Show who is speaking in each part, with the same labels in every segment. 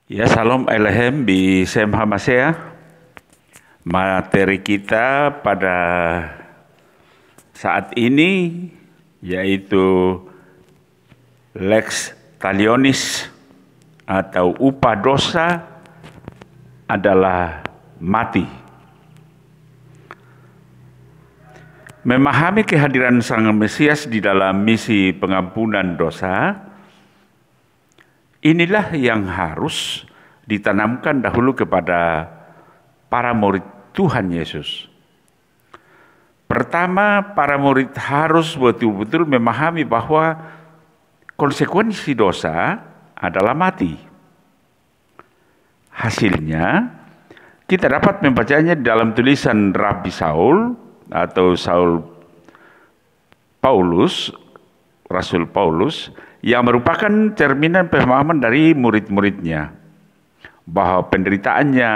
Speaker 1: Ya, Salam Elohim di Sem Hamasea. Materi kita pada saat ini yaitu Lex Talionis atau upah dosa adalah mati. Memahami kehadiran Sang Mesias di dalam misi pengampunan dosa, inilah yang harus ditanamkan dahulu kepada para murid Tuhan Yesus. Pertama, para murid harus betul-betul memahami bahwa konsekuensi dosa adalah mati. Hasilnya, kita dapat membacanya di dalam tulisan Rabi Saul atau Rasul Paulus, yang merupakan cerminan pemahaman dari murid-muridnya bahwa penderitaannya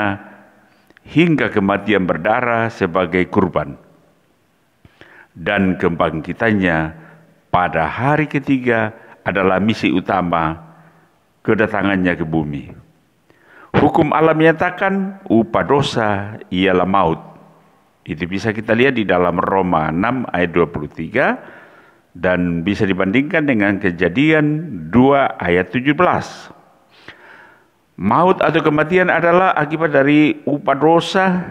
Speaker 1: hingga kematian berdarah sebagai kurban dan kebangkitannya pada hari ketiga adalah misi utama kedatangannya ke bumi. Hukum Allah menyatakan upah dosa ialah maut. Itu bisa kita lihat di dalam Roma 6 ayat 23 dan bisa dibandingkan dengan Kejadian 2 ayat 17. Maut atau kematian adalah akibat dari upah dosa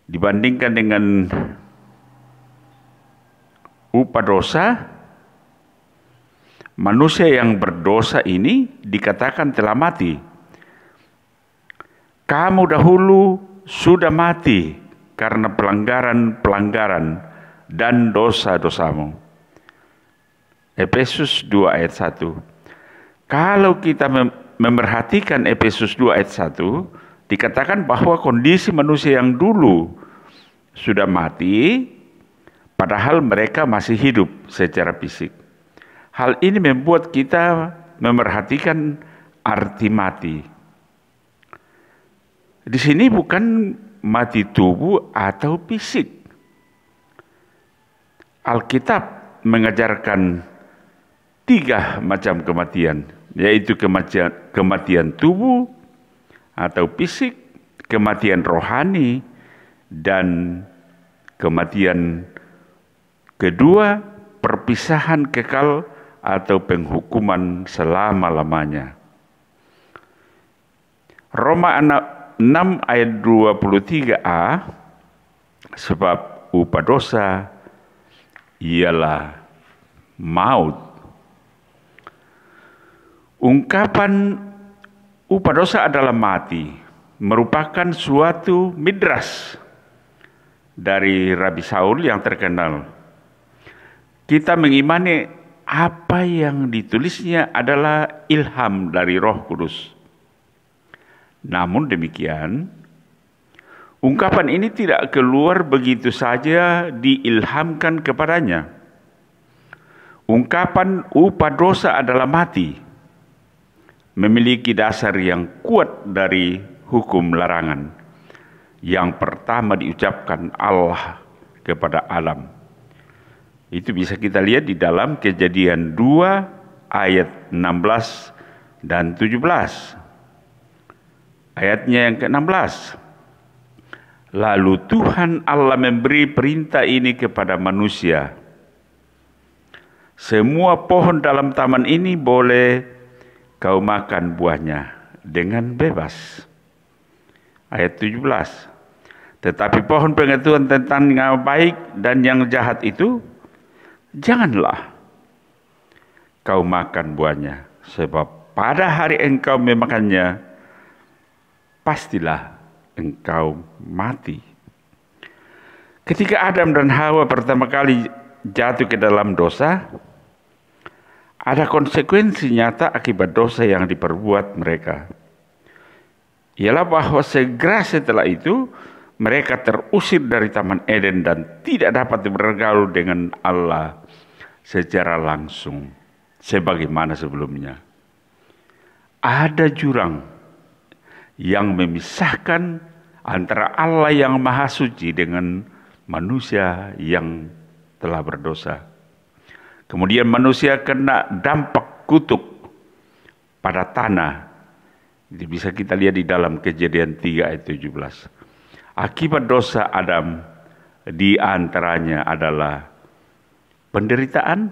Speaker 1: dibandingkan dengan upah dosa. Manusia yang berdosa ini dikatakan telah mati. Kamu dahulu sudah mati karena pelanggaran-pelanggaran dan dosa-dosamu. Efesus 2 ayat 1. Kalau kita memerhatikan Efesus 2 ayat 1, dikatakan bahwa kondisi manusia yang dulu sudah mati, padahal mereka masih hidup secara fisik. Hal ini membuat kita memerhatikan arti mati. Di sini bukan mati tubuh atau fisik. Alkitab mengajarkan 3 macam kematian, yaitu kematian tubuh atau fisik, kematian rohani, dan kematian kedua, perpisahan kekal atau penghukuman selama-lamanya. Roma 6 ayat 23a, sebab upah dosa ialah maut. Ungkapan upah dosa adalah mati merupakan suatu midras dari Rabi Saul yang terkenal. Kita mengimani apa yang ditulisnya adalah ilham dari Roh Kudus. Namun demikian, ungkapan ini tidak keluar begitu saja diilhamkan kepadanya. Ungkapan upah dosa adalah mati memiliki dasar yang kuat dari hukum larangan. Yang pertama diucapkan Allah kepada Adam. Itu bisa kita lihat di dalam Kejadian 2 ayat 16 dan 17. Ayatnya yang ke-16. Lalu Tuhan Allah memberi perintah ini kepada manusia. Semua pohon dalam taman ini boleh kau makan buahnya dengan bebas. Ayat 17. Tetapi pohon pengetahuan tentang yang baik dan yang jahat itu, janganlah kau makan buahnya. Sebab pada hari engkau memakannya, pastilah engkau mati. Ketika Adam dan Hawa pertama kali jatuh ke dalam dosa, ada konsekuensi nyata akibat dosa yang diperbuat mereka. Ialah bahwa segera setelah itu, mereka terusir dari Taman Eden dan tidak dapat bergaul dengan Allah secara langsung, sebagaimana sebelumnya. Ada jurang yang memisahkan antara Allah yang Maha Suci dengan manusia yang telah berdosa. Kemudian manusia kena dampak kutuk pada tanah Itu bisa kita lihat di dalam Kejadian 3 ayat 17. Akibat dosa Adam di antaranya adalah penderitaan,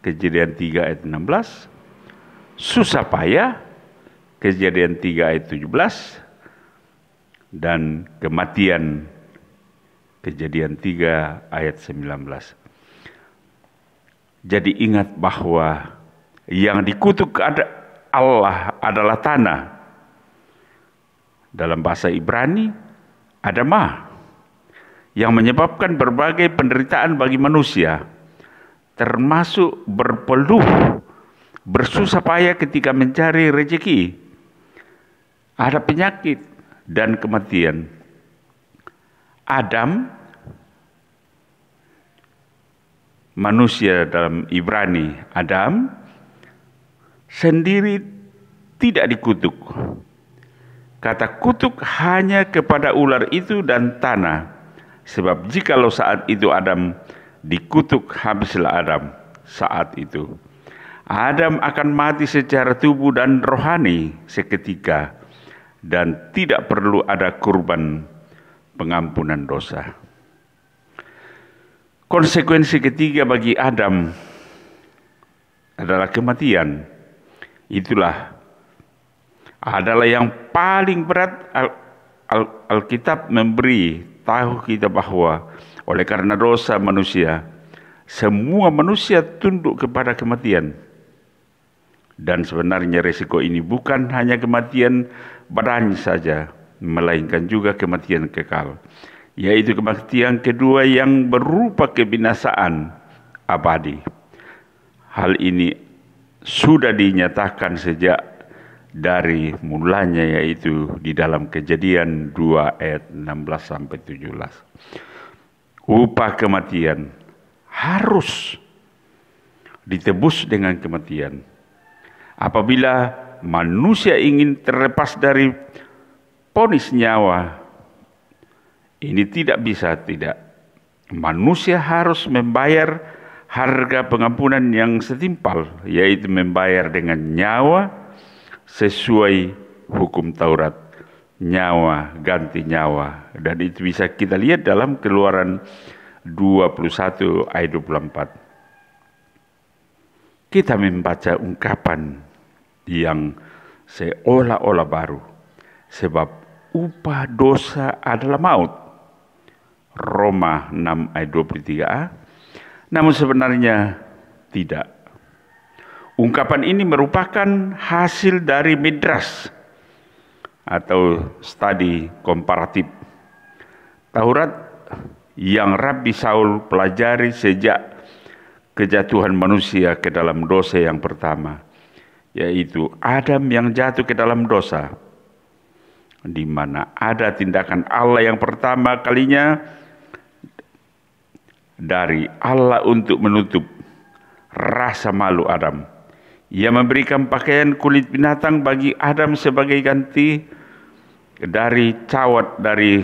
Speaker 1: Kejadian 3 ayat 16, susah payah, Kejadian 3 ayat 17, dan kematian, Kejadian 3 ayat 19. Jadi ingat bahwa yang dikutuk Allah adalah tanah. Dalam bahasa Ibrani, Adamah, yang menyebabkan berbagai penderitaan bagi manusia, termasuk berpeluh, bersusah payah ketika mencari rezeki, ada penyakit dan kematian. Adam, manusia dalam Ibrani, Adam sendiri tidak dikutuk. Kata kutuk hanya kepada ular itu dan tanah. Sebab jikalau saat itu Adam dikutuk, habislah Adam saat itu. Adam akan mati secara tubuh dan rohani seketika, dan tidak perlu ada kurban pengampunan dosa. Konsekuensi ketiga bagi Adam adalah kematian. Itulah adalah yang paling berat. Alkitab memberi tahu kita bahwa oleh karena dosa manusia, semua manusia tunduk kepada kematian. Dan sebenarnya resiko ini bukan hanya kematian badan saja, melainkan juga kematian kekal, yaitu kematian kedua yang berupa kebinasaan abadi. Hal ini sudah dinyatakan sejak dari mulanya, yaitu di dalam Kejadian 2 ayat 16-17. Upah kematian harus ditebus dengan kematian. Apabila manusia ingin terlepas dari vonis nyawa, ini tidak bisa tidak. Manusia harus membayar harga pengampunan yang setimpal, yaitu membayar dengan nyawa sesuai hukum Taurat, nyawa ganti nyawa. Dan itu bisa kita lihat dalam Keluaran 21 ayat 24. Kita membaca ungkapan yang seolah-olah baru, sebab upah dosa adalah maut, Roma 6 ayat 23a. Namun sebenarnya tidak. Ungkapan ini merupakan hasil dari Midrash atau studi komparatif Taurat yang Rabbi Saul pelajari sejak kejatuhan manusia ke dalam dosa yang pertama, yaitu Adam yang jatuh ke dalam dosa, di mana ada tindakan Allah yang pertama kalinya dari Allah untuk menutup rasa malu Adam. Ia memberikan pakaian kulit binatang bagi Adam sebagai ganti dari cawat dari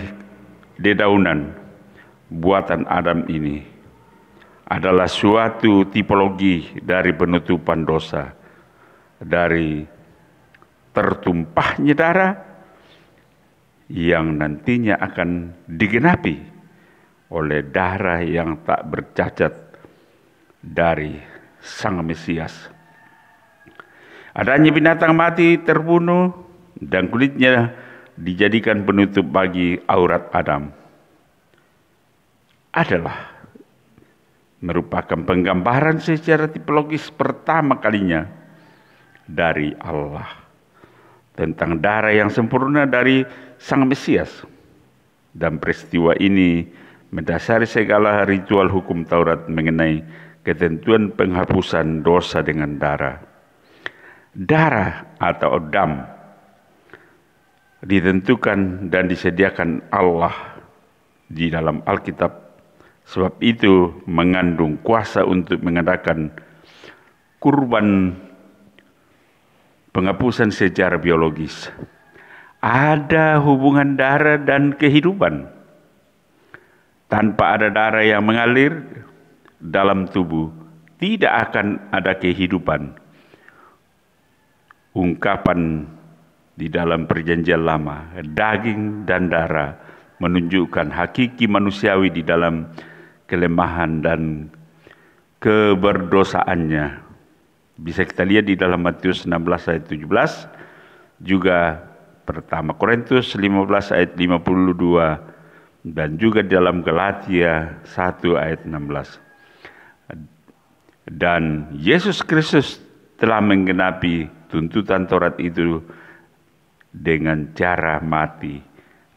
Speaker 1: dedaunan. Buatan Adam ini adalah suatu tipologi dari penutupan dosa, dari tertumpahnya darah yang nantinya akan digenapi oleh darah yang tak bercacat dari Sang Mesias. Adanya binatang mati terbunuh dan kulitnya dijadikan penutup bagi aurat Adam adalah merupakan penggambaran secara tipologis pertama kalinya dari Allah tentang darah yang sempurna dari Sang Mesias. Dan peristiwa ini mendasari segala ritual hukum Taurat mengenai ketentuan penghapusan dosa dengan darah. Darah atau dam ditentukan dan disediakan Allah di dalam Alkitab. Sebab itu mengandung kuasa untuk mengadakan kurban penghapusan secara biologis. Ada hubungan darah dan kehidupan. Tanpa ada darah yang mengalir dalam tubuh, tidak akan ada kehidupan. Ungkapan di dalam perjanjian lama, daging dan darah menunjukkan hakiki manusiawi di dalam kelemahan dan keberdosaannya. Bisa kita lihat di dalam Matius 16 ayat 17, juga pertama Korintus 15 ayat 52, dan juga dalam Galatia 1 ayat 16. Dan Yesus Kristus telah menggenapi tuntutan Taurat itu dengan cara mati.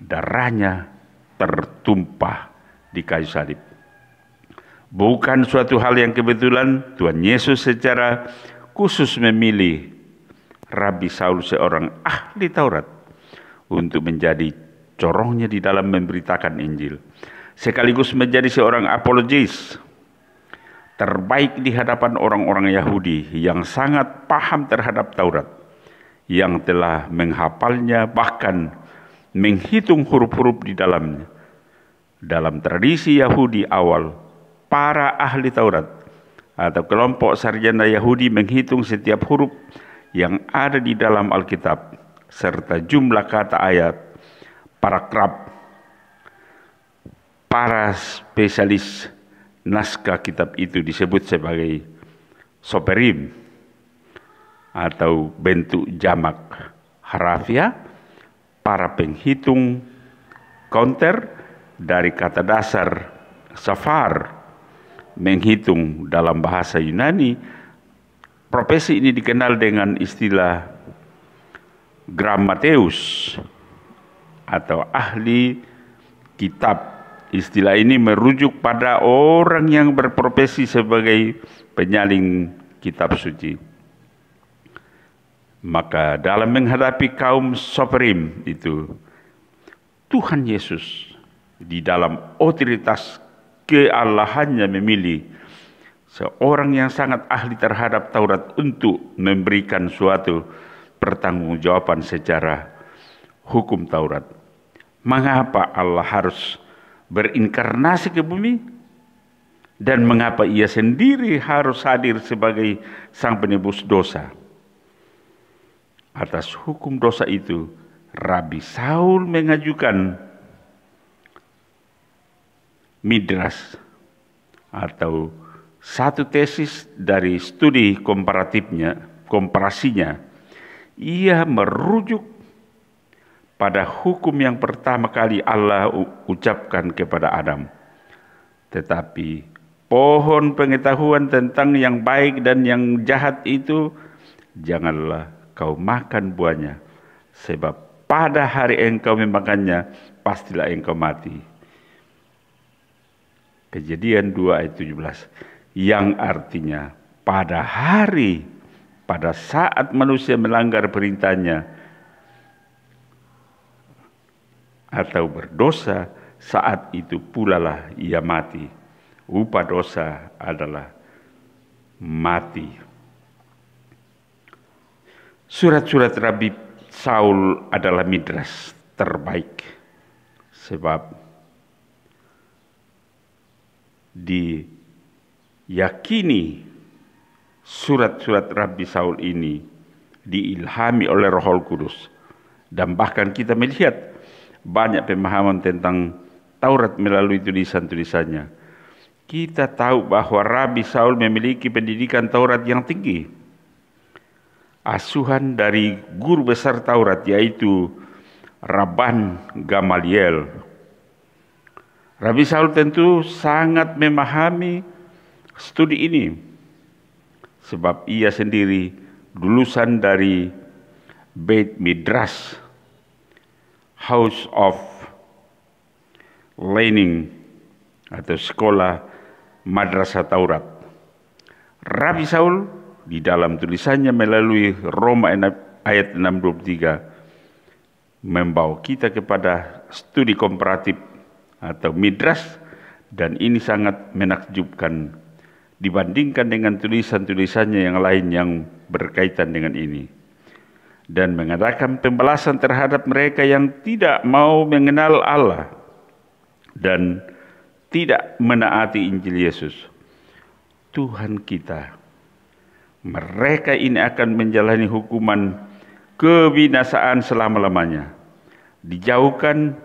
Speaker 1: Darahnya tertumpah di kayu salib. Bukan suatu hal yang kebetulan, Tuhan Yesus secara khusus memilih Rabi Saul, seorang ahli Taurat, untuk menjadi corongnya di dalam memberitakan Injil, sekaligus menjadi seorang apologis terbaik di hadapan orang-orang Yahudi yang sangat paham terhadap Taurat, yang telah menghafalnya, bahkan menghitung huruf-huruf di dalamnya. Dalam tradisi Yahudi awal, para ahli Taurat atau kelompok sarjana Yahudi menghitung setiap huruf yang ada di dalam Alkitab, serta jumlah kata ayat, paragraf. Para spesialis naskah kitab itu disebut sebagai soperim atau bentuk jamak harafiah. Para penghitung counter dari kata dasar safar, menghitung dalam bahasa Yunani. Profesi ini dikenal dengan istilah grammateus atau ahli kitab. Istilah ini merujuk pada orang yang berprofesi sebagai penyalin kitab suci. Maka dalam menghadapi kaum soperim itu, Tuhan Yesus di dalam otoritas keallahannya memilih seorang yang sangat ahli terhadap Taurat untuk memberikan suatu pertanggungjawaban secara hukum Taurat. Mengapa Allah harus berinkarnasi ke bumi? Dan mengapa ia sendiri harus hadir sebagai sang penebus dosa? Atas hukum dosa itu, Rabi Saul mengajukan midras atau satu tesis dari studi komparasinya. Ia merujuk pada hukum yang pertama kali Allah ucapkan kepada Adam. Tetapi pohon pengetahuan tentang yang baik dan yang jahat itu, janganlah kau makan buahnya, sebab pada hari engkau memakannya, pastilah engkau mati. Kejadian 2 ayat 17, yang artinya pada saat manusia melanggar perintahnya atau berdosa, saat itu pula lah ia mati. Upah dosa adalah mati. Surat-surat Rabi Saul adalah midras terbaik, sebab diyakini surat-surat Rabi Saul ini diilhami oleh Roh Kudus. Dan bahkan kita melihat banyak pemahaman tentang Taurat melalui tulisan-tulisannya. Kita tahu bahwa Rabi Saul memiliki pendidikan Taurat yang tinggi. Asuhan dari guru besar Taurat, yaitu Rabban Gamaliel. Rabi Saul tentu sangat memahami studi ini, sebab ia sendiri lulusan dari Beit Midrash, House of Learning atau sekolah madrasah Taurat. Rabi Saul di dalam tulisannya melalui Roma ayat 6:23 membawa kita kepada studi komparatif atau midrash, dan ini sangat menakjubkan dibandingkan dengan tulisan-tulisannya yang lain yang berkaitan dengan ini, dan mengadakan pembalasan terhadap mereka yang tidak mau mengenal Allah dan tidak menaati Injil Yesus, Tuhan kita. Mereka ini akan menjalani hukuman kebinasaan selama-lamanya, dijauhkan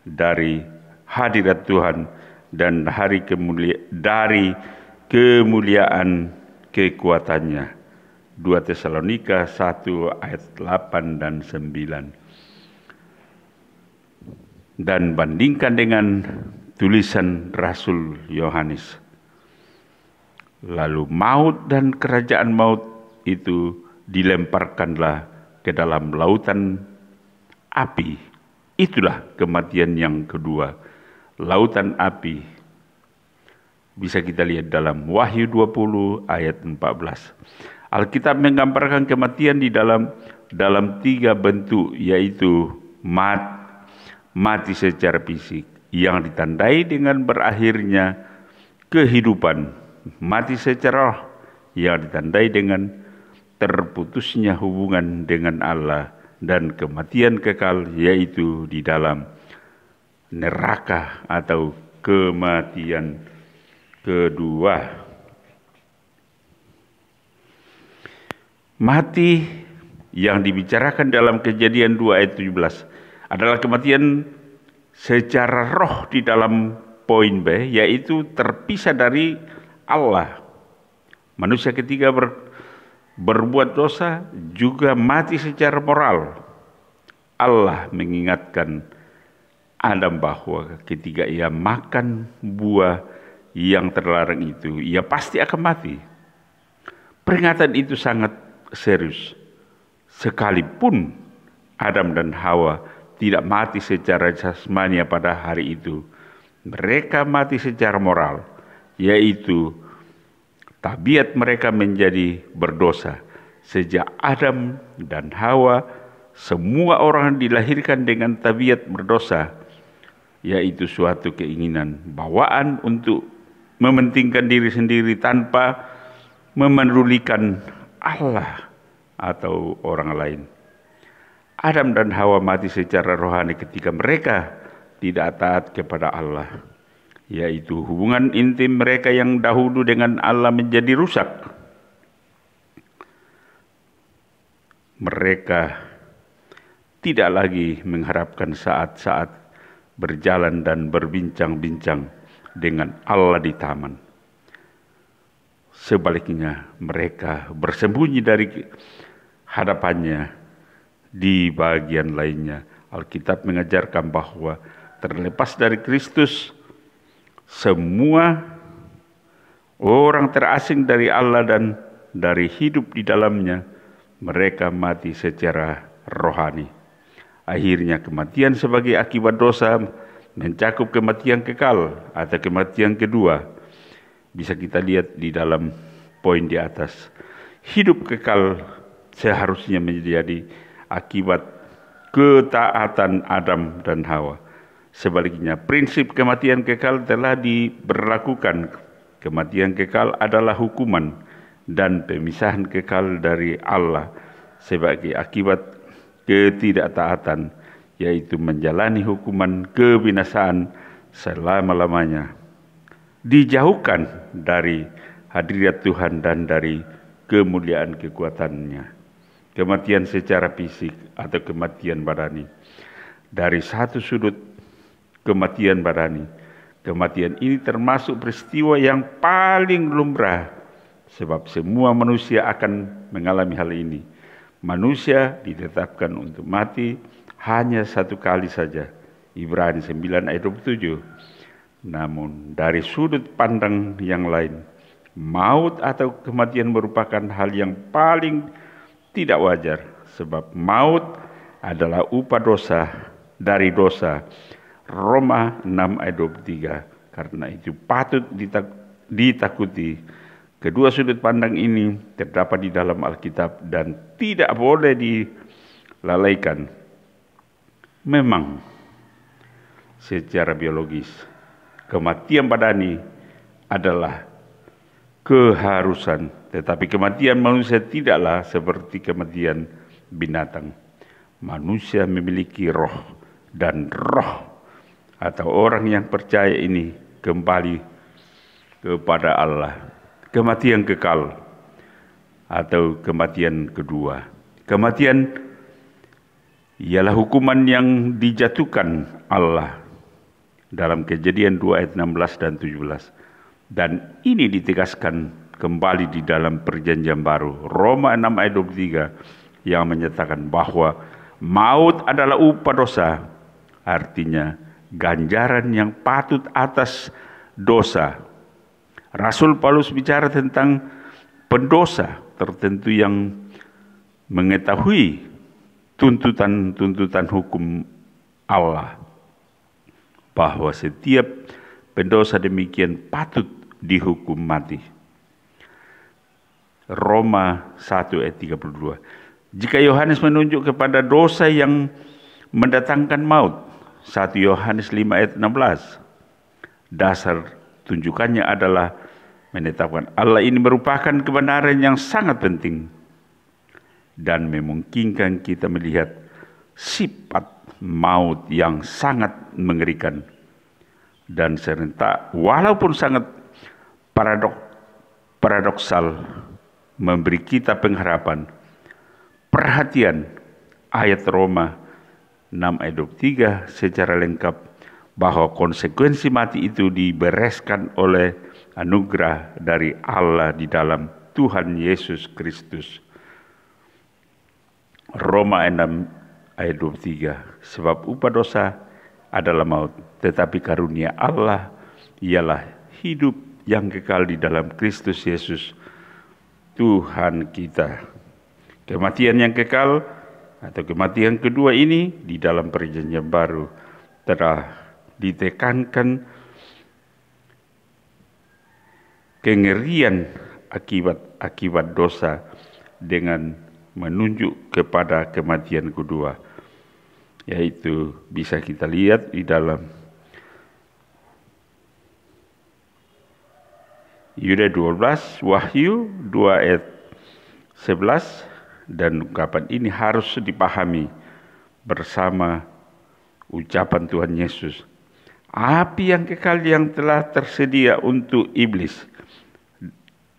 Speaker 1: dari hadirat Tuhan dan dari kemuliaan kekuatannya. 2 Tesalonika 1 ayat 8 dan 9. Dan bandingkan dengan tulisan Rasul Yohanes. Lalu maut dan kerajaan maut itu dilemparkanlah ke dalam lautan api. Itulah kematian yang kedua, lautan api. Bisa kita lihat dalam Wahyu 20 ayat 14. Alkitab menggambarkan kematian di dalam 3 bentuk, yaitu mati secara fisik yang ditandai dengan berakhirnya kehidupan, mati secara roh yang ditandai dengan terputusnya hubungan dengan Allah, dan kematian kekal yaitu di dalam neraka atau kematian kedua. Mati yang dibicarakan dalam Kejadian 2 ayat 17 adalah kematian secara roh di dalam poin B, yaitu terpisah dari Allah. Manusia ketika berbuat dosa juga mati secara moral. Allah mengingatkan Adam bahwa ketika ia makan buah yang terlarang itu, ia pasti akan mati. Peringatan itu sangat serius. Sekalipun Adam dan Hawa tidak mati secara jasmani pada hari itu, mereka mati secara moral, yaitu tabiat mereka menjadi berdosa. Sejak Adam dan Hawa, semua orang dilahirkan dengan tabiat berdosa, yaitu suatu keinginan bawaan untuk mementingkan diri sendiri tanpa memedulikan Allah atau orang lain. Adam dan Hawa mati secara rohani ketika mereka tidak taat kepada Allah, yaitu hubungan intim mereka yang dahulu dengan Allah menjadi rusak. Mereka tidak lagi mengharapkan saat-saat berjalan dan berbincang-bincang dengan Allah di taman. Sebaliknya, mereka bersembunyi dari hadapannya di bagian lainnya. Alkitab mengajarkan bahwa terlepas dari Kristus, semua orang terasing dari Allah dan dari hidup di dalamnya, mereka mati secara rohani. Akhirnya kematian sebagai akibat dosa mencakup kematian kekal atau kematian kedua. Bisa kita lihat di dalam poin di atas. Hidup kekal seharusnya menjadi akibat ketaatan Adam dan Hawa. Sebaliknya, prinsip kematian kekal telah diberlakukan. Kematian kekal adalah hukuman dan pemisahan kekal dari Allah sebagai akibat ketidaktaatan, yaitu menjalani hukuman kebinasaan selama-lamanya. Dijauhkan dari hadirat Tuhan dan dari kemuliaan kekuatannya. Kematian secara fisik atau kematian badani. Dari satu sudut kematian badani, kematian ini termasuk peristiwa yang paling lumrah, sebab semua manusia akan mengalami hal ini. Manusia ditetapkan untuk mati hanya satu kali saja. Ibrani 9 ayat 27. Namun dari sudut pandang yang lain, maut atau kematian merupakan hal yang paling tidak wajar, sebab maut adalah upah dosa dari dosa. Roma 6 ayat 23. Karena itu patut ditakuti. Kedua sudut pandang ini terdapat di dalam Alkitab dan tidak boleh dilalaikan. Memang secara biologis, kematian badani adalah keharusan, tetapi kematian manusia tidaklah seperti kematian binatang. Manusia memiliki roh, dan roh atau orang yang percaya ini kembali kepada Allah. Kematian kekal atau kematian kedua. Kematian ialah hukuman yang dijatuhkan Allah dalam Kejadian 2 ayat 16 dan 17. Dan ini ditegaskan kembali di dalam perjanjian baru, Roma 6 ayat 23, yang menyatakan bahwa maut adalah upah dosa, artinya ganjaran yang patut atas dosa. Rasul Paulus bicara tentang pendosa tertentu yang mengetahui tuntutan hukum Allah, bahwa setiap pendosa demikian patut dihukum mati. Roma 1 ayat 32. Jika Yohanes menunjuk kepada dosa yang mendatangkan maut, 1 Yohanes 5 ayat 16, dasar tunjukannya adalah menetapkan Allah ini merupakan kebenaran yang sangat penting dan memungkinkan kita melihat sifat maut yang sangat mengerikan dan serentak, walaupun sangat paradoksal, memberi kita pengharapan. Perhatian ayat Roma 6 ayat 23 secara lengkap, bahwa konsekuensi mati itu dibereskan oleh anugerah dari Allah di dalam Tuhan Yesus Kristus. Roma 6 ayat 23, sebab upah dosa adalah maut, tetapi karunia Allah ialah hidup yang kekal di dalam Kristus Yesus Tuhan kita. Kematian yang kekal atau kematian kedua ini di dalam perjanjian baru telah ditekankan kengerian akibat dosa dengan menunjuk kepada kematian kedua, yaitu bisa kita lihat di dalam Yuda 12, Wahyu 2 ayat 11, dan ungkapan ini harus dipahami bersama ucapan Tuhan Yesus. Api yang kekal yang telah tersedia untuk iblis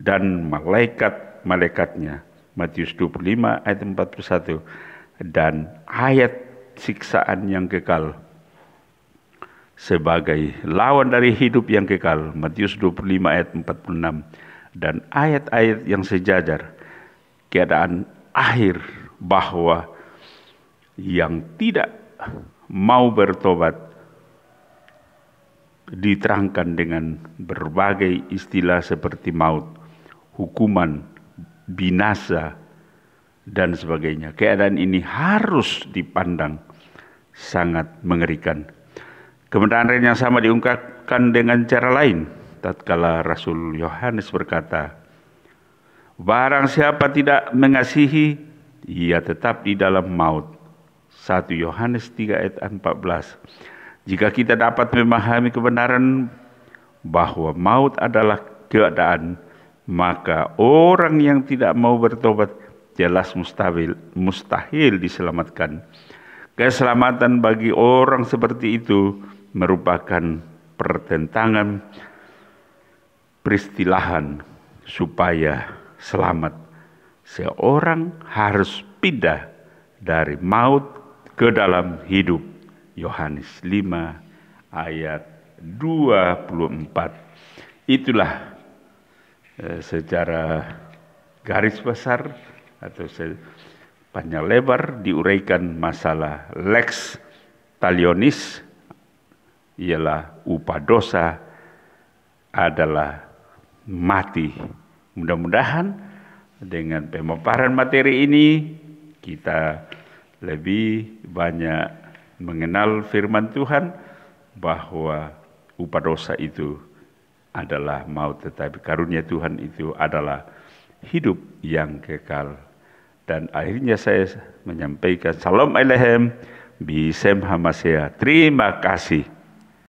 Speaker 1: dan malaikat-malaikatnya, Matius 25 ayat 41, dan ayat siksaan yang kekal sebagai lawan dari hidup yang kekal, Matius 25 ayat 46, dan ayat-ayat yang sejajar, keadaan akhir bahwa yang tidak mau bertobat diterangkan dengan berbagai istilah seperti maut, hukuman, binasa, dan sebagainya. Keadaan ini harus dipandang sangat mengerikan. Kebenaran yang sama diungkapkan dengan cara lain tatkala Rasul Yohanes berkata, barang siapa tidak mengasihi, ia tetap di dalam maut. 1 Yohanes 3 ayat 14. Jika kita dapat memahami kebenaran bahwa maut adalah keadaan, maka orang yang tidak mau bertobat jelas mustahil diselamatkan. Keselamatan bagi orang seperti itu merupakan pertentangan peristilahan supaya selamat. Seorang harus pindah dari maut ke dalam hidup. Yohanes 5 ayat 24. Itulah secara garis besar atau panjang lebar diuraikan masalah lex talionis, ialah upah dosa adalah mati. Mudah-mudahan dengan pemaparan materi ini kita lebih banyak mengenal firman Tuhan bahwa upah dosa itu adalah maut, tetapi karunia Tuhan itu adalah hidup yang kekal. Dan akhirnya saya menyampaikan Shalom Aleichem, Bisem Hamashiach. Terima kasih.